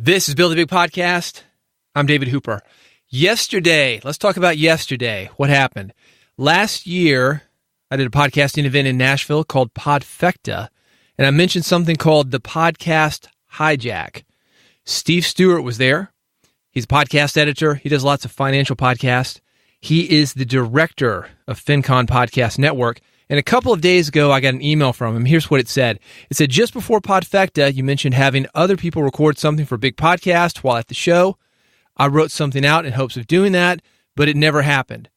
This is Build a Big Podcast. I'm David Hooper. Yesterday, let's talk about yesterday. What happened? Last year, I did a podcasting event in Nashville called Podfecta, and I mentioned something called the Podcast Hijack. Steve Stewart was there. He's a podcast editor. He does lots of financial podcasts. He is the director of FinCon Podcast Network. And a couple of days ago, I got an email from him. Here's what it said. It said, just before Podfecta, you mentioned having other people record something for a big podcast while at the show. I wrote something out in hopes of doing that, but it never happened.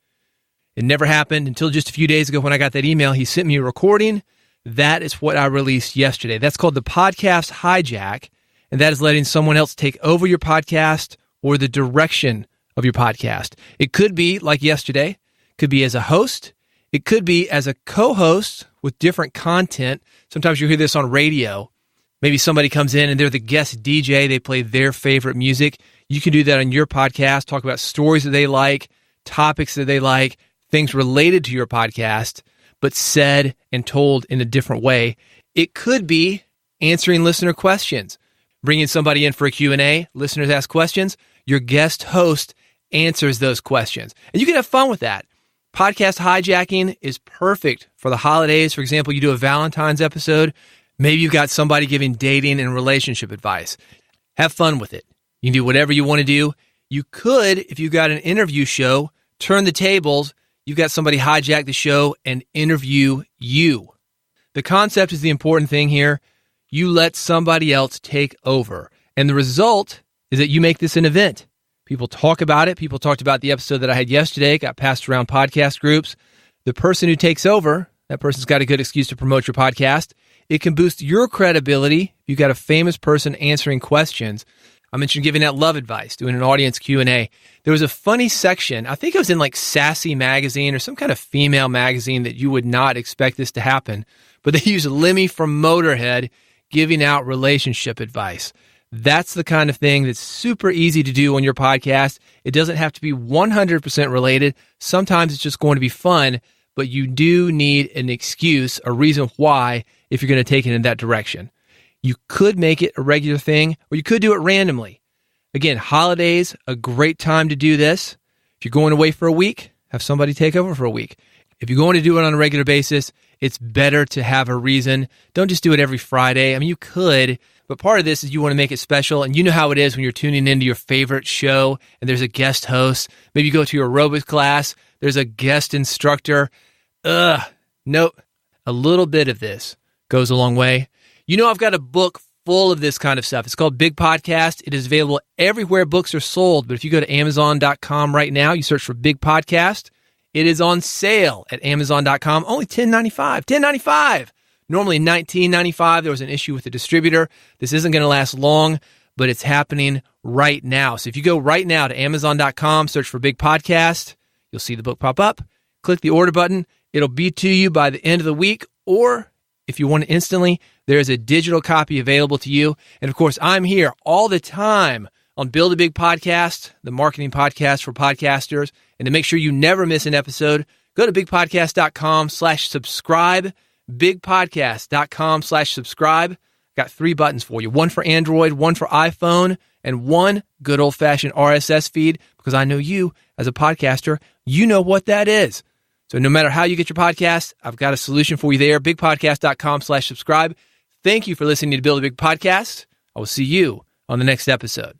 It never happened until just a few days ago when I got that email. He sent me a recording. That is what I released yesterday. That's called the Podcast Hijack, and that is letting someone else take over your podcast or the direction of your podcast. It could be like yesterday. It could be as a host. It could be as a co-host with different content. Sometimes you hear this on radio. Maybe somebody comes in and they're the guest DJ. They play their favorite music. You can do that on your podcast. Talk about stories that they like, topics that they like, things related to your podcast, but said and told in a different way. It could be answering listener questions. Bringing somebody in for a Q&A. Listeners ask questions. Your guest host answers those questions. And you can have fun with that. Podcast hijacking is perfect for the holidays. For example, you do a Valentine's episode. Maybe you've got somebody giving dating and relationship advice. Have fun with it. You can do whatever you want to do. You could, if you've got an interview show, turn the tables. You've got somebody hijack the show and interview you. The concept is the important thing here. You let somebody else take over. And the result is that you make this an event. People talk about it. People talked about the episode that I had yesterday, got passed around podcast groups. The person who takes over, that person's got a good excuse to promote your podcast. It can boost your credibility if you've got a famous person answering questions. I mentioned giving out love advice, doing an audience Q&A. There was a funny section, I think it was in like Sassy magazine or some kind of female magazine that you would not expect this to happen, but they used Lemmy from Motorhead giving out relationship advice. That's the kind of thing that's super easy to do on your podcast. It doesn't have to be 100% related. Sometimes it's just going to be fun, but you do need an excuse, a reason why, if you're going to take it in that direction. You could make it a regular thing, or you could do it randomly. Again, holidays, a great time to do this. If you're going away for a week, have somebody take over for a week. If you're going to do it on a regular basis, it's better to have a reason. Don't just do it every Friday. I mean, you could, but part of this is you want to make it special, and you know how it is when you're tuning into your favorite show and there's a guest host. Maybe you go to your aerobics class, there's a guest instructor. No, a little bit of this goes a long way. You know, I've got a book full of this kind of stuff. It's called Big Podcast. It is available everywhere books are sold, but if you go to Amazon.com right now, you search for Big Podcast, it is on sale at Amazon.com, only $10.95. Normally $19.95. There was an issue with the distributor. This isn't going to last long, but it's happening right now. So if you go right now to Amazon.com, search for Big Podcast, you'll see the book pop up. Click the order button. It'll be to you by the end of the week, or if you want it instantly, there is a digital copy available to you. And of course, I'm here all the time on Build a Big Podcast, the marketing podcast for podcasters. And to make sure you never miss an episode, go to bigpodcast.com/subscribe, bigpodcast.com/subscribe. Got 3 buttons for you, one for Android, one for iPhone, and one good old-fashioned RSS feed, because I know you, as a podcaster, you know what that is. So no matter how you get your podcast, I've got a solution for you there, bigpodcast.com/subscribe. Thank you for listening to Build a Big Podcast. I will see you on the next episode.